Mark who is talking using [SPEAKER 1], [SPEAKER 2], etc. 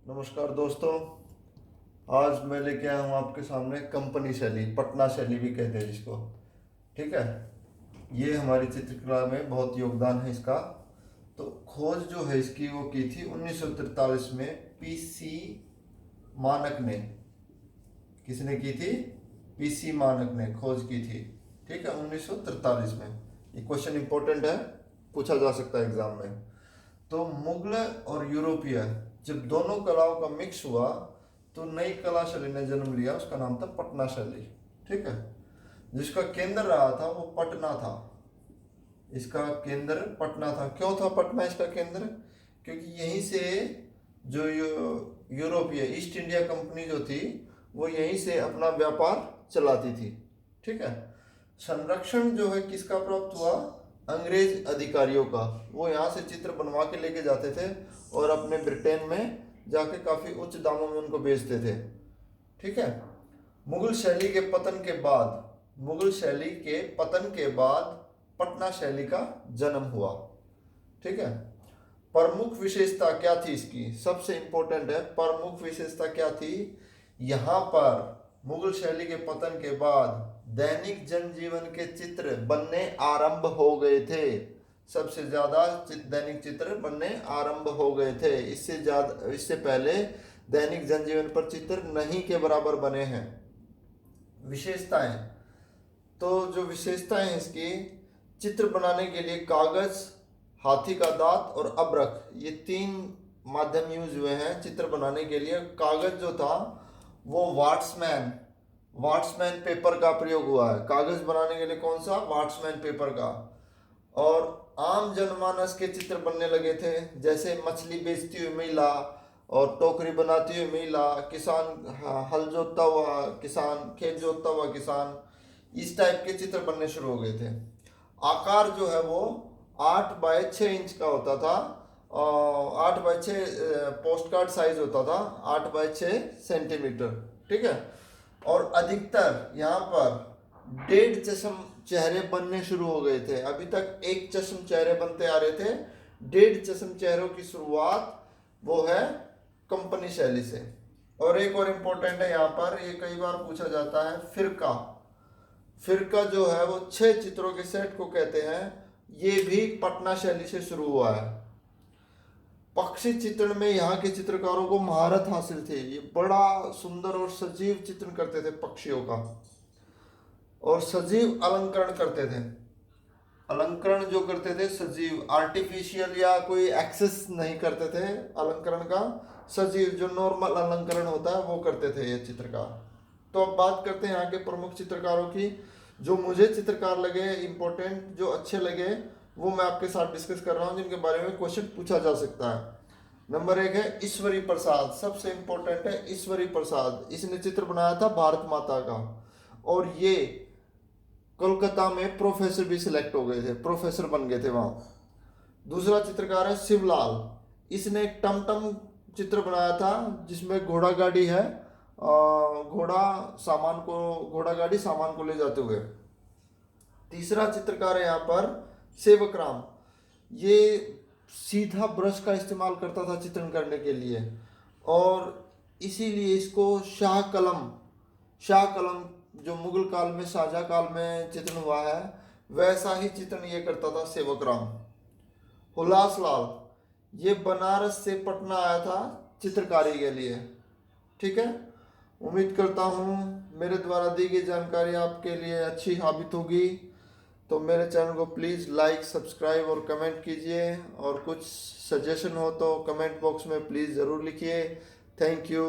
[SPEAKER 1] नमस्कार दोस्तों। आज मैं लेके आया हूँ आपके सामने कंपनी शैली, पटना शैली भी कहते हैं जिसको। ठीक है। ये हमारी चित्रकला में बहुत योगदान है इसका। तो खोज जो है इसकी वो की थी 1943 में पीसी मानक ने। किसने की थी? पीसी मानक ने खोज की थी। ठीक है, 1943 में। ये क्वेश्चन इंपॉर्टेंट है, पूछा जा सकता है एग्जाम में। तो मुगल और यूरोपीय जब दोनों कलाओं का मिक्स हुआ तो नई कला शैली ने जन्म लिया, उसका नाम था पटना शैली। ठीक है। जिसका केंद्र रहा था वो पटना था। इसका केंद्र पटना था। क्यों था पटना इसका केंद्र? क्योंकि यहीं से जो यूरोपीय ईस्ट इंडिया कंपनी जो थी वो यहीं से अपना व्यापार चलाती थी। ठीक है। संरक्षण जो है किसका प्राप्त हुआ? अंग्रेज अधिकारियों का। वो यहाँ से चित्र बनवा के लेके जाते थे और अपने ब्रिटेन में जाके काफी उच्च दामों में उनको बेचते थे। ठीक है। मुगल शैली के पतन के बाद पटना शैली का जन्म हुआ। ठीक है। प्रमुख विशेषता क्या थी इसकी? सबसे इंपॉर्टेंट है, प्रमुख विशेषता क्या थी? यहाँ पर मुगल शैली के पतन के बाद दैनिक जनजीवन के चित्र बनने आरंभ हो गए थे। सबसे ज्यादा दैनिक चित्र बनने आरंभ हो गए थे। इससे पहले दैनिक जनजीवन पर चित्र नहीं के बराबर बने हैं। विशेषताएं, तो जो विशेषताएं हैं इसकी, चित्र बनाने के लिए कागज, हाथी का दांत और अब्रक, ये तीन माध्यम यूज हुए हैं चित्र बनाने के लिए। कागज जो था वो वाट्समैन पेपर का प्रयोग हुआ है कागज बनाने के लिए। कौन सा? वाट्समैन पेपर का। और आम जनमानस के चित्र बनने लगे थे, जैसे मछली बेचती हुई महिला और टोकरी बनाती हुई महिला, किसान हल जोतता हुआ किसान, खेत जोतता हुआ किसान, इस टाइप के चित्र बनने शुरू हो गए थे। आकार जो है वो 8 बाय 6 इंच का होता था। 8 बाय 6 पोस्ट कार्ड साइज होता था, 8 बाय 6 सेंटीमीटर। ठीक है। और अधिकतर यहाँ पर 1.5 चश्म चेहरे बनने शुरू हो गए थे। अभी तक 1 चश्म चेहरे बनते आ रहे थे। 1.5 चश्म चेहरों की शुरुआत वो है कंपनी शैली से। और एक और इम्पोर्टेंट है यहाँ पर, ये कई बार पूछा जाता है, फिरका। फिरका जो है वो 6 चित्रों के सेट को कहते हैं। ये भी पटना शैली से शुरू हुआ है। पक्षी चित्रण में यहाँ के चित्रकारों को महारत हासिल थी। ये बड़ा सुंदर और सजीव चित्रण करते थे पक्षियों का, और सजीव अलंकरण करते थे। अलंकरण जो करते थे सजीव, आर्टिफिशियल या कोई एक्सेस नहीं करते थे अलंकरण का। सजीव जो नॉर्मल अलंकरण होता है वो करते थे ये चित्रकार। तो अब बात करते हैं यहाँ के प्रमुख चित्रकारों की। जो मुझे चित्रकार लगे इंपॉर्टेंट, जो अच्छे लगे, वो मैं आपके साथ डिस्कस कर रहा हूँ, जिनके बारे में क्वेश्चन पूछा जा सकता है। नंबर 1 है ईश्वरी प्रसाद। सबसे इंपॉर्टेंट है ईश्वरी प्रसाद। इसने चित्र बनाया था भारत माता का, और ये कोलकाता में प्रोफेसर भी सिलेक्ट हो गए थे, प्रोफेसर बन गए थे वहाँ। दूसरा चित्रकार है शिवलाल। इसने एक टमटम चित्र बनाया था जिसमें घोड़ा गाड़ी है, घोड़ा गाड़ी सामान को ले जाते हुए। तीसरा चित्रकार है यहाँ पर सेवक राम। ये सीधा ब्रश का इस्तेमाल करता था चित्रण करने के लिए, और इसीलिए इसको शाह कलम जो मुगल काल में, शाहजहां काल में चित्रण हुआ है, वैसा ही चित्रण ये करता था सेवक राम। हुलास लाल, ये बनारस से पटना आया था चित्रकारी के लिए। ठीक है। उम्मीद करता हूँ मेरे द्वारा दी गई जानकारी आपके लिए अच्छी साबित होगी। तो मेरे चैनल को प्लीज़ लाइक, सब्सक्राइब और कमेंट कीजिए, और कुछ सजेशन हो तो कमेंट बॉक्स में प्लीज़ ज़रूर लिखिए। Thank you.